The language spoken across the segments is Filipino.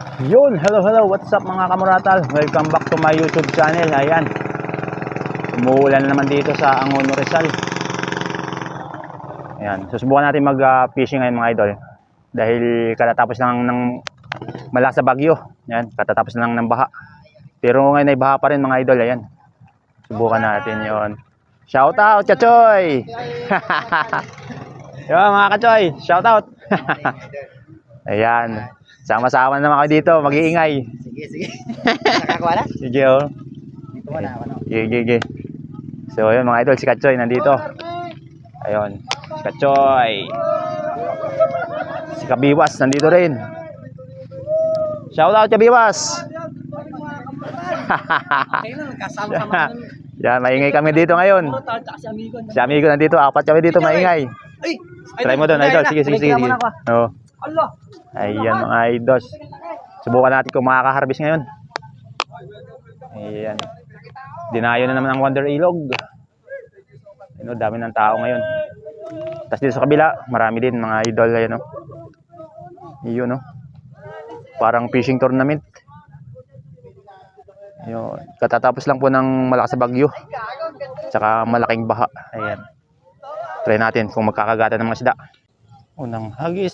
Yun, hello, what's up mga kamuratal? Welcome back to my YouTube channel. Ayan, umuulan naman dito sa Angono, Rizal. Ayan, susubukan natin mag-fishing ngayon mga idol. Dahil katatapos lang ng malakas na bagyo. Ayan, katatapos lang ng baha. Pero ngayon ay baha pa rin mga idol. Ayan, subukan natin yon. Shout out, Kachoy! Yo mga Kachoy, shout out! Ayan, sama-sama naman kayo dito, mag-iingay. Sige. Nakakuha na? Sige, oh. Dito mo na ako, no? Sige. So, ayun mga idol, si Kachoy nandito. Ayun, si Kachoy. Si Kabiwas nandito rin. Shout out, Kabiwas! Kasama-sama. Yan, maingay kami dito ngayon. Si Amigo nandito, apat kami dito, maingay. Try mo doon, idol. Sige. Oo. Ayan mga idol. Subukan natin kung makaka-harvest ngayon. Ayan. Dinayo na naman ang Wonder Ilog. Ano, dami ng tao ngayon. Tapos dito sa kabila, marami din mga idol. Ayan, oh. Iyon, oh. Parang fishing tournament. Ayun. Katatapos lang po ng malakas na bagyo. Tsaka malaking baha. Ayan. Try natin kung magkakagatan ng mga isda. Unang hagis.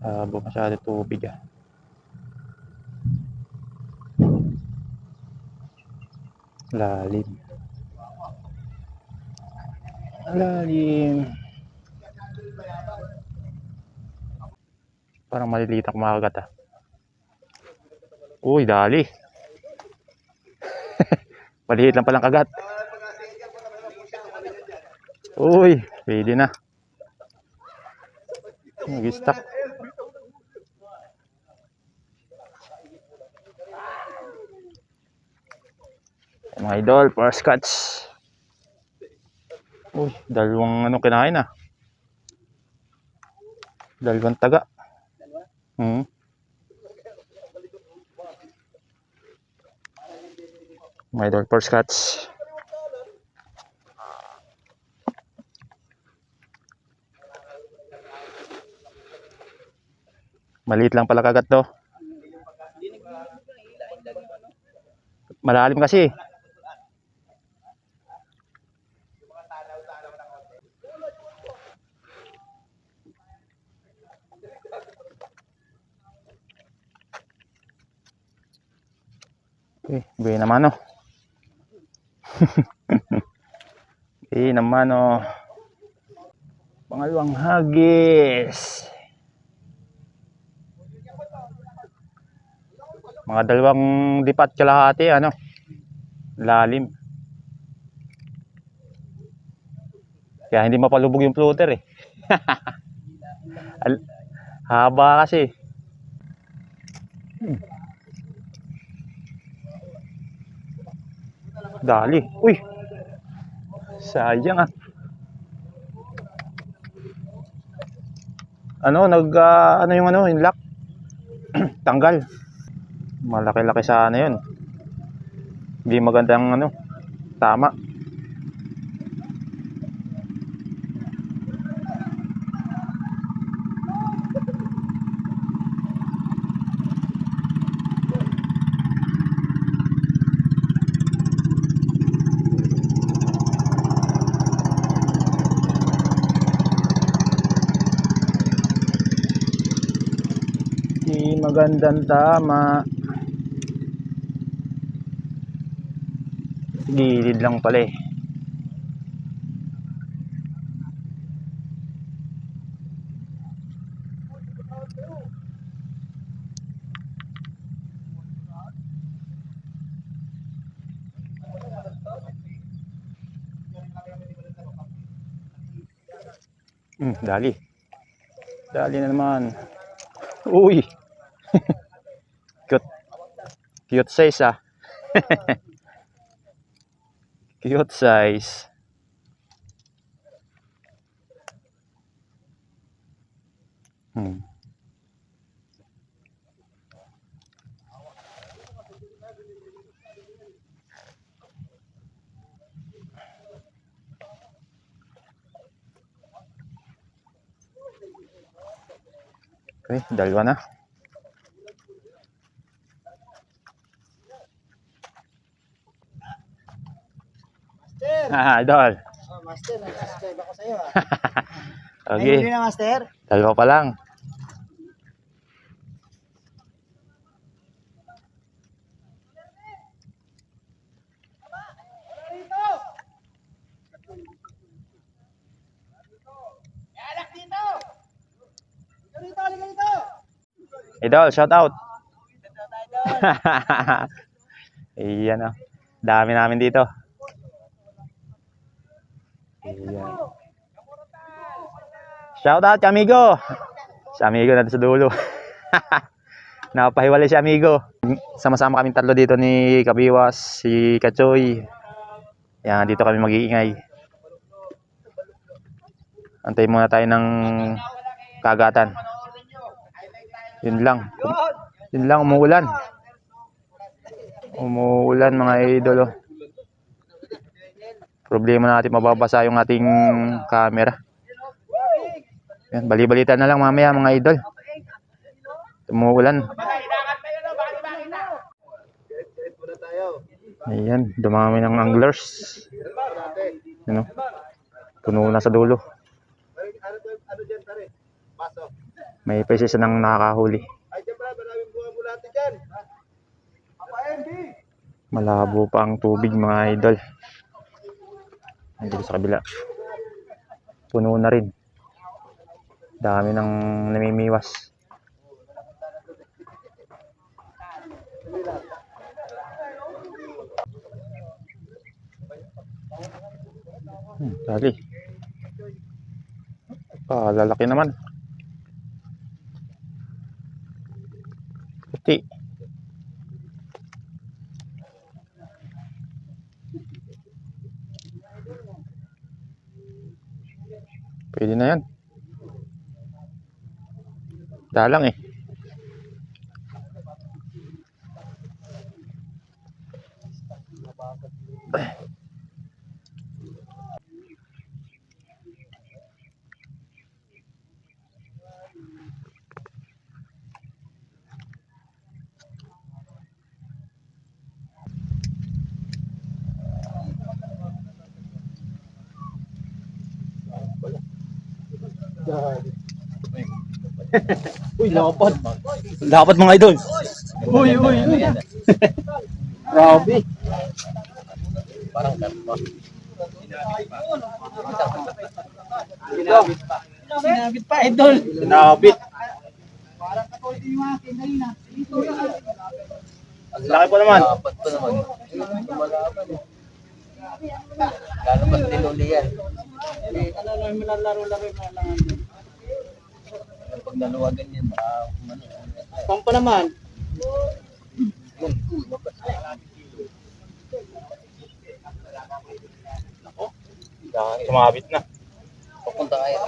Masyado tubig ah. Lalim. Parang maliliit ang kumakagat ah. Uy, dali. Maliit lang palang kagat. Uy, pwede na. Nag-stuck. Mga idol, first catch. Uy, dalawang kinain ah. Dalawang taga. Mga idol, first catch. Maliit lang pala kagat to. Malalim kasi. Buhay naman oh. Buhay naman oh. Pangalawang hagis. Mga dalawang dipat kalahati ano. Lalim. Kaya hindi mapalubog yung floater eh. Haba kasi. Dali. Uy. Sayang ah. Yung lock. Tanggal. Malaki-laki sana yun. Hindi magandang tama. Hindi magandang tama. Gilid lang pala eh. Dali. Dali na naman. Uy. Cute size ah. Cute size. Okay, dalawa na. Master! Idol. Oh, Master, nag-subscribe ako sa'yo ah. May Okay, huli na, Master. dalawa pa lang. Idol, shout out. Iyan oh. Dami namin dito. Iyan. Shout out, amigo. Si amigo na sa dulo. Napahiwalay si amigo. Sama-sama kaming tatlo dito ni Kabiwas, si Kachoy. Yan, dito kami mag-iingay. Antay muna tayo ng kagatan. Yun lang. Yun lang, umuulan. Umuulan mga idol. Oh. Problema natin mababasa yung ating camera. Yan, bali-balita na lang mamaya mga idol. Umuulan. Ayan, dumami ng anglers. Ano? Puno na sa dulo. May peses nang nakakahuli. Malabo pa ang tubig mga idol. Dito sa kabila. Puno na rin. Dami ng namimiwas. Dali. Lalaki naman. Puti. Pwede na yan. Dalang eh. Uy, lapad. Dapat mga idol. Uy. Grabe. Parang karma. Sinabit pa, idol. Sinabit. Parang katulad yung akin kanina. Ang laki po naman. Dapat pa naman. Lalo mas tinuli yan. Ano lang, laro-laro na lang. Pag naluwagan yan, Pampa naman. Sumabit na. papunta kayo.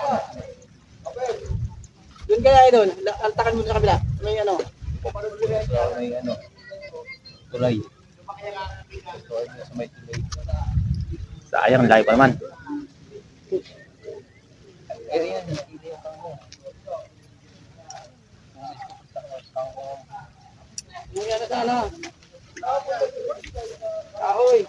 Doon kaya idol, altakan mo sa kabila. May ano. Sa may tulay. Tulay na sa may tulay. Sayang, layo pa naman. Pero yan, hindi yung tango. Nangyari sa ano? Ahoy.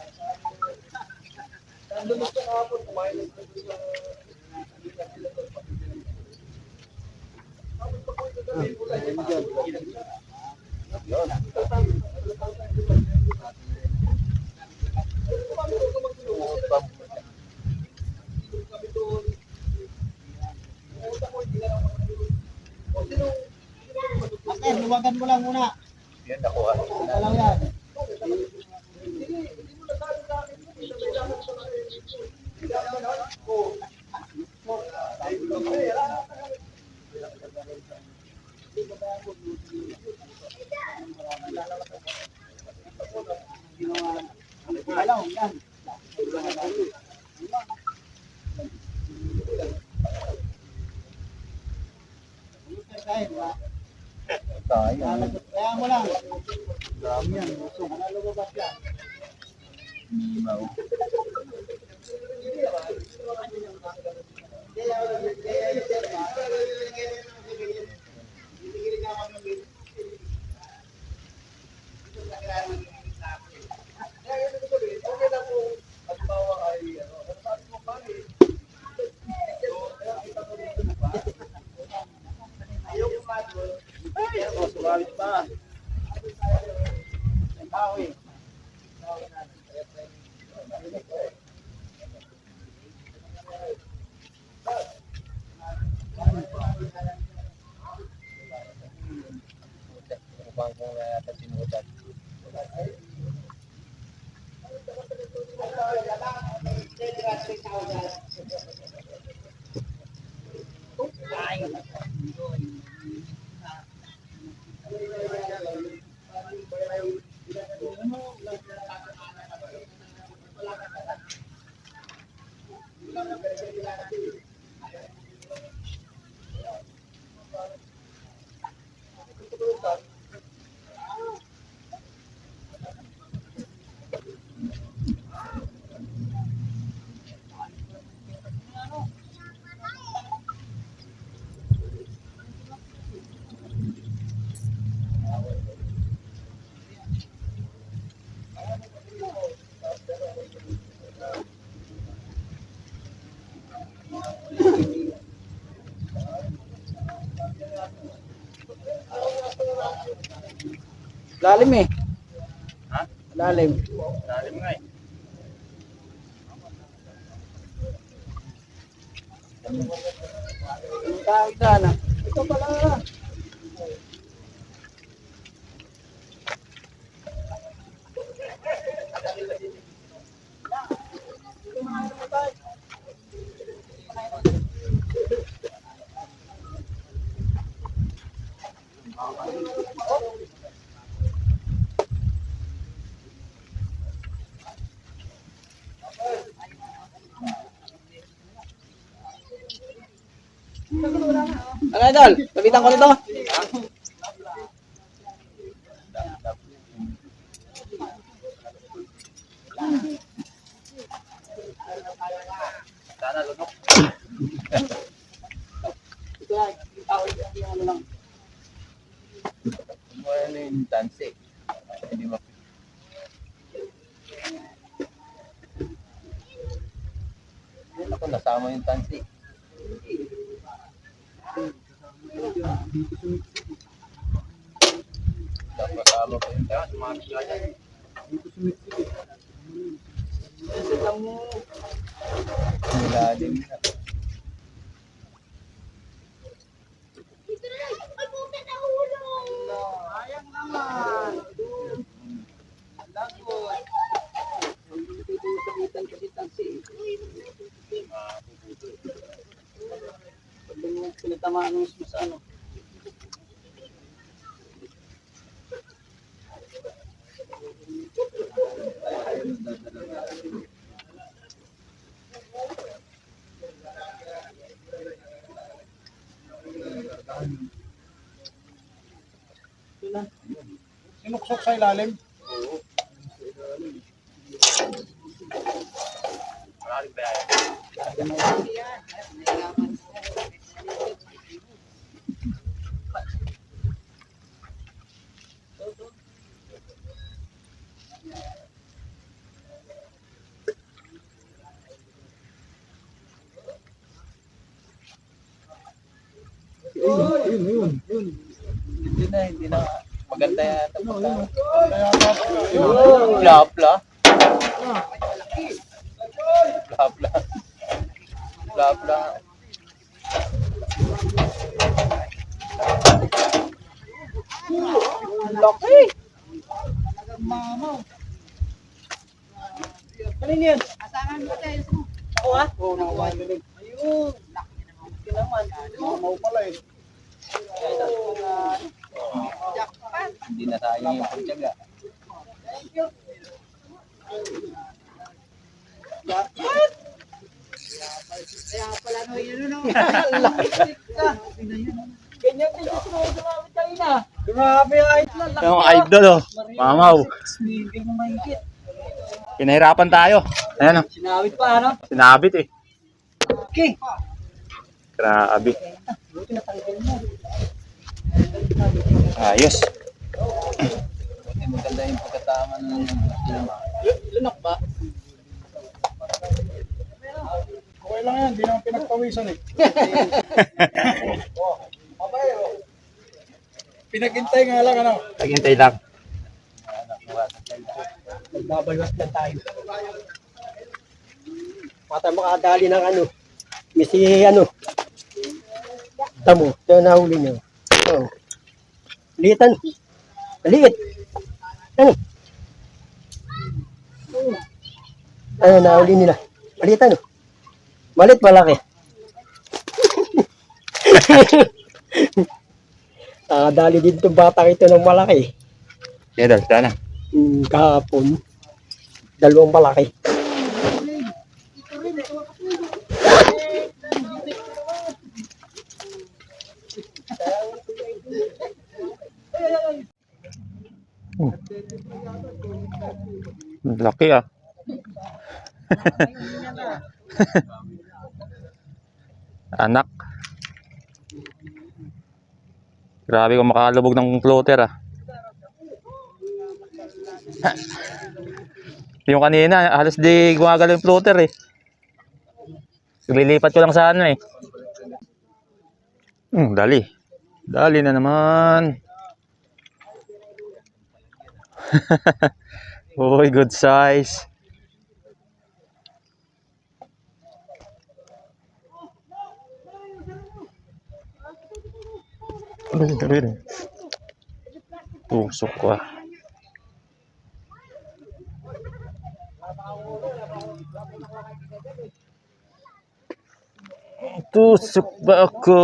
Master, luwagan mo lang muna. Yan, nakuha. Ito lang yan. Alam, yan. Tayo. Kaya mo lang. Yan, busog. Ano lumabas yan? Mimaw. Sumabit pa. Ang bawi. Bang kung yata sinukat. Lalim eh. Ha? Lalim. Lalim nga eh. Ang tawag sana. Ito pala. Ano idol? Pabitan ko nito. Sana lunok. Ito ay, yung ano lang. Kumuha na yung tansi. Hindi mo. Ako nasama yung tansi. Dapat kasama pa yung tansi. Sumamit ka dyan. Sila mo. Nilalim na. Sayang naman. Lagot. Sabitan kasi tansi. Pag mo pinatamaan mo sa ano. Sinuksok sa ilalim. Malalim ba yan? Hindi na. Maganda yata. Kaya Plapla. Plapla. Plapla. Laki! Mamaw. Kanina yan? Asahan mo tayo. Ako ha? Oo, nakuha yung galing. Ayun. Laki naman. mamaw pala eh. Jackpot. Hindi na sayang yung pagtyaga. Kaya pala no yun no. Ganyan din yung sumamit kanina. Grabe yung idol. Laki Yung ah. idol oh. Mamaw. Hindi mo mahigit. Pinahirapan tayo. Ayan oh. Sinawit pa ano? Sinabit eh. Okay. Grabe. Buti natanggal mo. Ayos. Buti maganda yung pagkatama ng Lunok ba? Okay lang yan, di naman pinagpawisan eh. Pinaghintay nga lang ano. Naghintay lang. Magbabalwat na tayo. Pata makadali ng ano. Misi ano. Tamo, ito nahuli niyo. Oh. Liitan. Liit. Ano? Ano nahuli nila? Maliit ano? Malit malaki. Dali din itong batang ito ng malaki. Idol, sana. Kahapon. Dalawang malaki. Laki ah. Anak. Grabe kung makalubog ng floater ah. Yung kanina, halos di gumagalaw yung floater eh. Lilipat ko lang sa ano eh. Dali. Dali na naman. Uy, good size. Tusok ko ah. Tusok ba ako?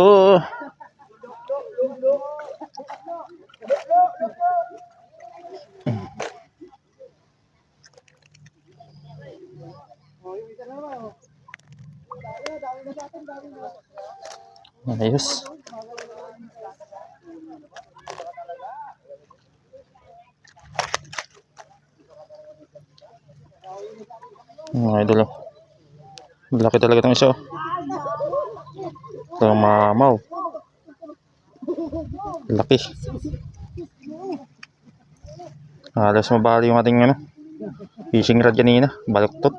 Ayos. Mga idol oh. Malaki talaga itong isa oh. Ito mamaw. Laki. Halos mabali yung ating ano, fishing rod kanina. Baluktot.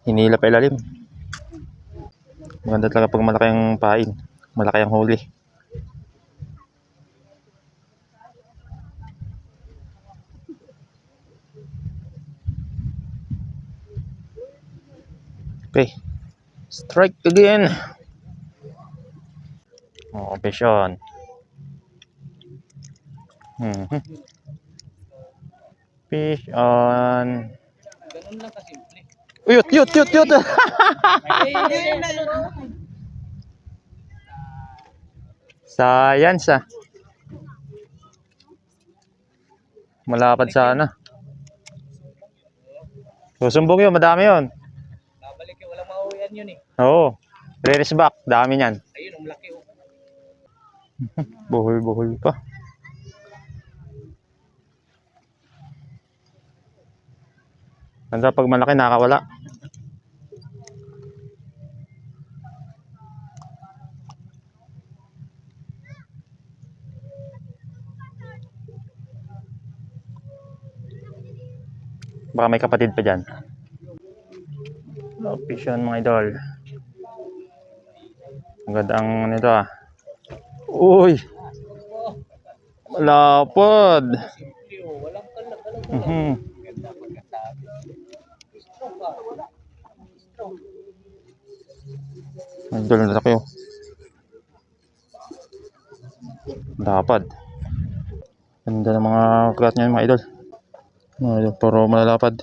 Hinila pa ilalim. Maganda talaga pag malaki ang pain. Malaki ang huli. Okay. Strike again. Oh, fish on. Fish on. Ganun lang kasimple. Uyot, yut, yut, yut. Science ah. Malapad sana. Susumbong yun, madami yun. Babalik yun, walang mauwian yun eh. Oo. Release back, dami niyan. Ayun, ang laki oh. Buhol-buhol pa. Ganda pag malaki nakawala. Baka may kapatid pa dyan. Fish on mga idol. Ang ganda ang nito ah. Uy! Malapad! Walang kalag. Ganda pagkatabi. Idol, ang laki oh. Lapad. Ganda ng mga kagat niyan mga idol. Mga idol, puro malalapad.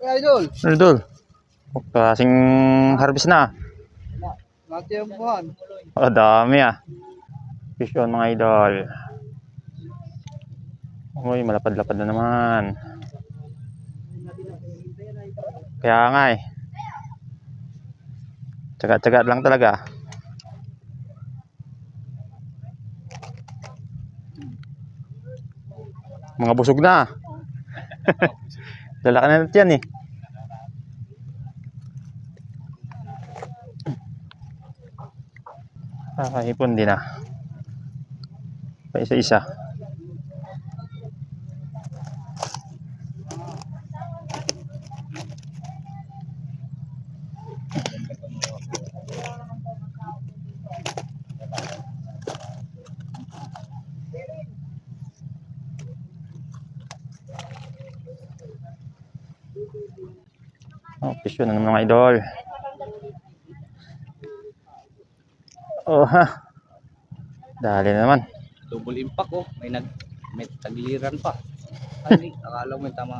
Idol, Idol, klaseng harvest na. natin yung buwan. Oh, dami ah. Fish on mga idol. Uy, malapad-lapad na naman. Kaya nga eh. Tsaga-tsaga lang talaga. Mga busog na. Lalaki na natin yan eh. Hipon din ah. Pa isa-isa. Oh, fish yun. Ano mga idol? Oh, ha. Dali na naman. Double impact oh. May tagliran pa. Ay, akala mo may tama.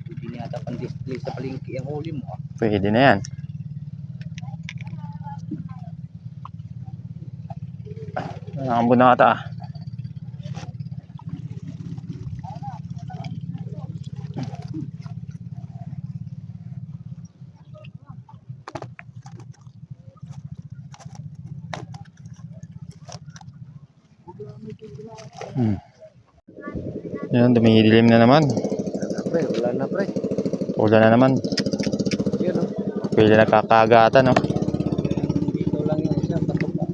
Hindi na yata pang-display sa palengke ang huli mo ah. Pwede na yan. Nakambun na ata ah. Yan, dumidilim na naman. Pre, wala na pre. Ulan na naman. Yan oh. Pwede na kakagatan, no? Dito lang yung isa. Patok na.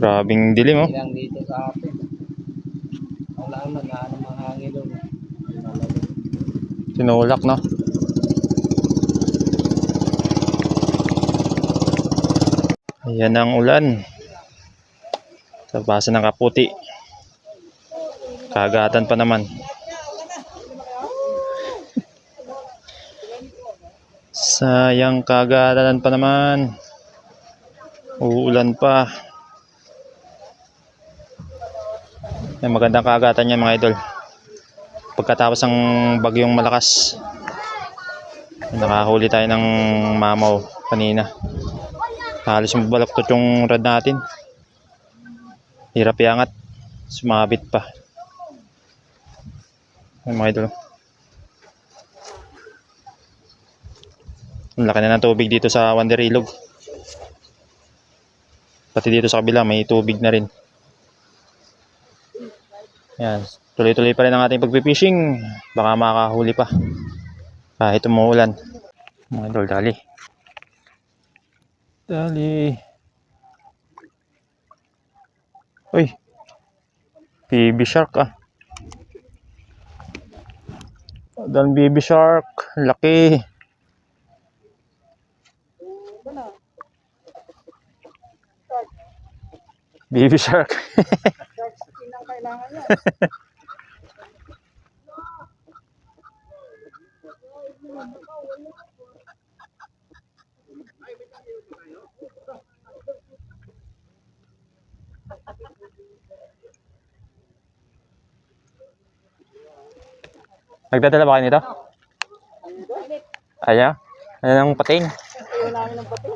Grabing dilim, oh. Ilang dito sa atin. Wala na ano mga hangin doon. Tinulak, no? Ayan ang ulan. Sa base ng kaputi. Kagatan pa naman. Sayang, kagatan pa naman. Uulan pa. Ay, magandang kagatan yan mga idol. Pagkatapos ng bagyong malakas. Nakahuli tayo ng mamaw kanina. Halos mabalaktot yung rod natin. Hirap iangat. Sumabit pa. Ay, mga idol. Ang laki na ng tubig dito sa Wanderilog. Pati dito sa kabila may tubig na rin. Yan. Tuloy-tuloy pa rin ang ating pagpipishing. Baka makahuli pa. Kahit umuulan. Mga idol, dali. Dali. Uy. Baby shark ah. Dan baby shark. Laki. Baby shark. Yun ang kailangan niya. Nagdadala ba kayo nito? Ayaw? Ayan ang pating. Ayaw namin ng pati.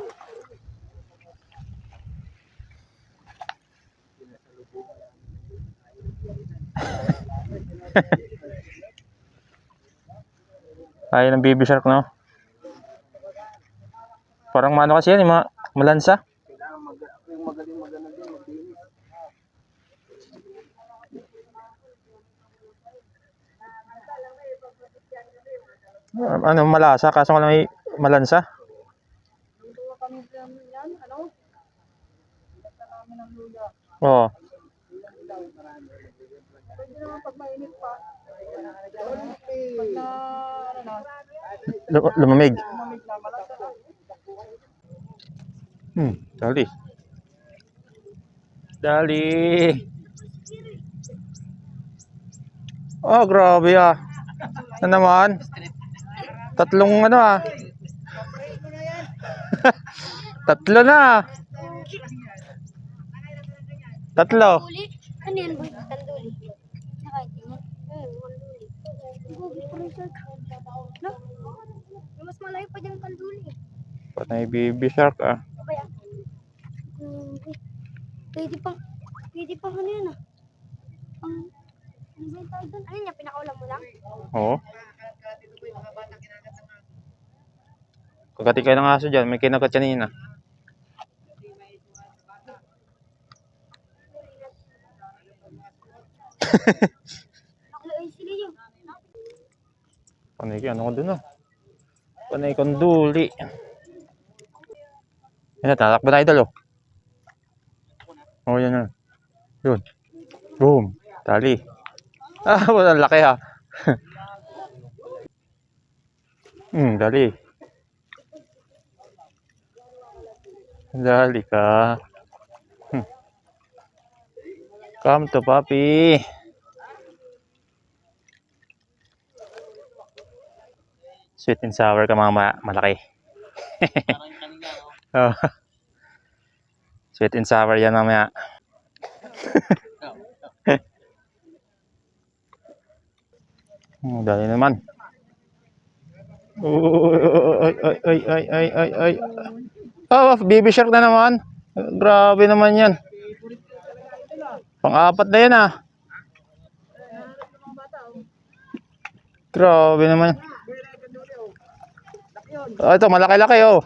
Ayaw ng baby shark, no? Parang mano kasi yan, yung mga malansa. Yung magaling magana din, maglinis. Ano, malasa, kaso lang may malansa. Dito kami yan, ano? Basta namin ng luya. Oo. Pwede naman pag mainit pa. Pag na, ano na, Lumamig. mamig na malasa na. Dali. Dali. Oh, grabe ah. Ano naman? Tatlong ano ah. Tatlo na. Tatlo. Ano yan, boy? Kanduli. Nakaitin yan. Kanduli. Gobi, present. No? Yung mas malayo pa dyan kanduli. Patay baby shark ah. Apa yan? Pwede pang ano yan ah. Ano ba yung tawag doon? Ano yan, pinakaulam mo lang? Oo. Kagati kayo ng aso dyan. May kinagat kanina. Ay, sila yun. Panay kayo. Ano ko dun ah. Panay kanduli. Yan, tatakbo na idol oh. Oh, yan na. Yun. Boom. Tali. Ah, walang laki ha. Dali. Dali ka. Come to papi. Sweet and sour ka mga malaki. Oh. Sweet and sour yan mamaya. Dali naman. Ay, ay, ay, ay, ay, ay, ay. Oh, baby shark na naman. Grabe naman yan. Pang-apat na yan ah. Grabe naman. Oh, ito, malaki-laki oh.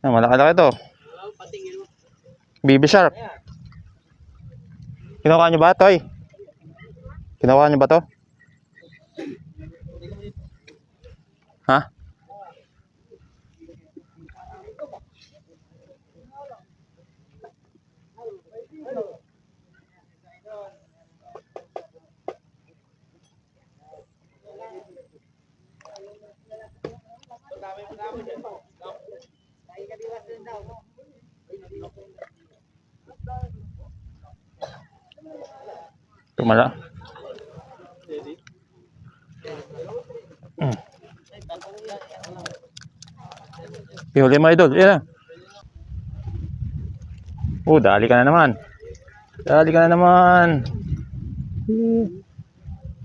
Malaki-laki ito. Baby shark. Kinuha niyo ba, Toy? Kinuha niyo ba to? Ha? Tumala. Ihuli mo idol. Yan na. Dali ka na naman. Dali ka na naman.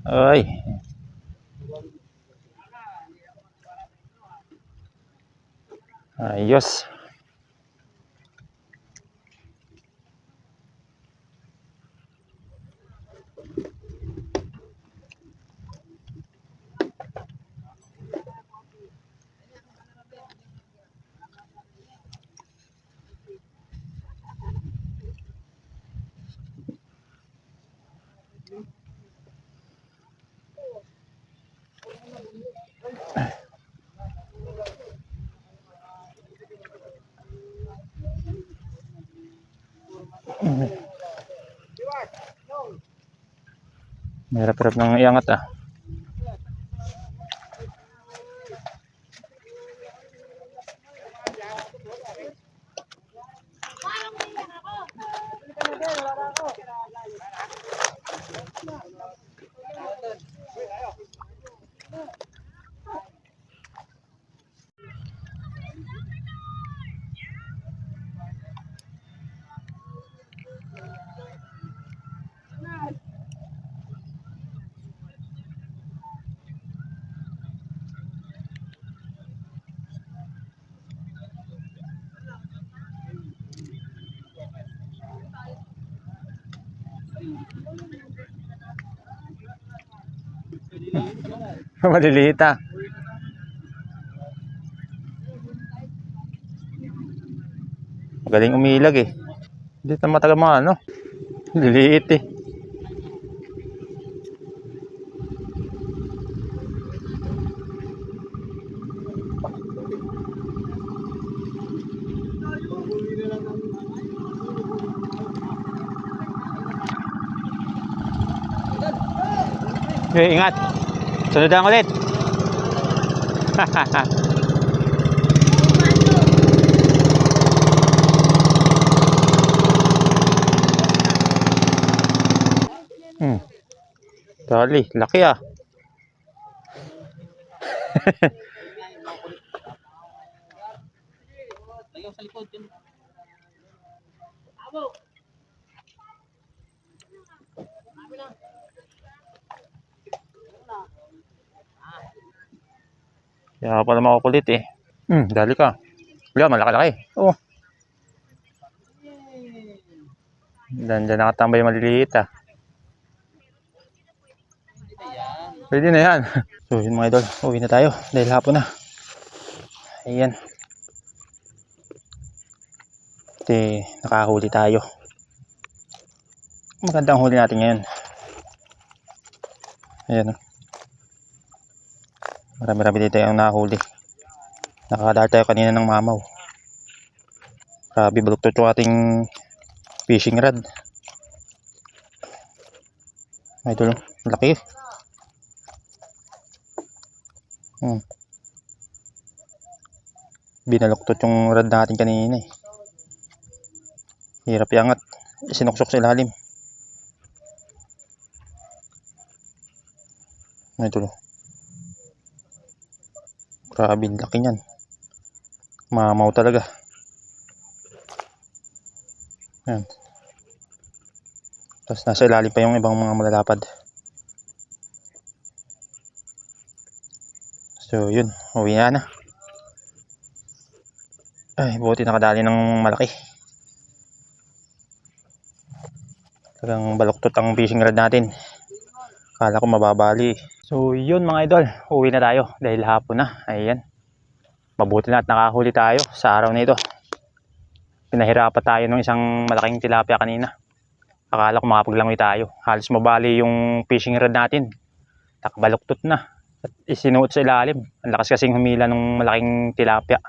Ay. Ayos. Mahirap-hirap nang iangat ah. Maliliit ah. Magaling umilag eh. Hindi na matagal mga ano. Liliit eh. Ingat. Sundan ulit. Dali, laki ah. Ayaw sa likod yun. Kaya pala makukulit eh. Dali ka. Wala, malaki-laki. Oh. Diyan nakatambay maliliit ah. Pwede na yan. So yun mga idol, uwi na tayo dahil hapon na. Ayan. Nakahuli tayo. Magandang huli natin ngayon. Ayan. Marami-rami dito yung nakahuli. Nakakadaan tayo kanina ng mamaw. Grabe, baluktot yung ating fishing rod. Idol, laki. Binaluktot yung rod natin kanina eh. Hirap iangat. Sinuksok sa ilalim. Ito. Grabe, laki niyan. Mamaw talaga. Yan. Tapos nasa ilalim pa yung ibang mga malalapad. So yun, uwi na. Ay, buti nakadali ng malaki. Talagang baluktot ang fishing rod natin. Kala ko mababali. So yun mga idol, uwi na tayo dahil hapon na. Ayan. Mabuti na at nakahuli tayo sa araw na ito. Pinahirapan tayo ng isang malaking tilapia kanina. Akala ko makapaglangoy tayo. Halos mabali yung fishing rod natin. Nakabaluktot na. At isinuot sa ilalim. Ang lakas kasing humila ng malaking tilapia.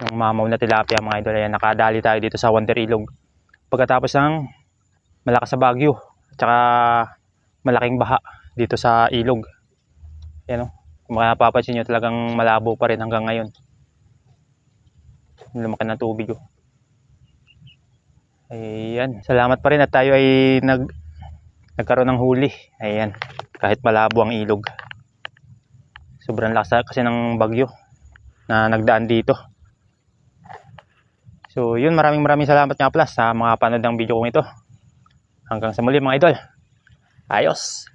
Yung mamaw na tilapia mga idol. Ayan, nakadali tayo dito sa Wonder Ilog. Pagkatapos ng malakas sa bagyo. At saka malaking baha dito sa ilog. Ayan o. Kung mapapansin nyo, talagang malabo pa rin hanggang ngayon. Lumaki na tubig o. Ayan. Salamat pa rin at tayo ay nagkaroon ng huli. Ayan. Kahit malabo ang ilog. Sobrang lakas kasi ng bagyo na nagdaan dito. So yun, maraming salamat nga pala sa mga panood ng video kong ito. Hanggang sa muli mga idol. Ayos!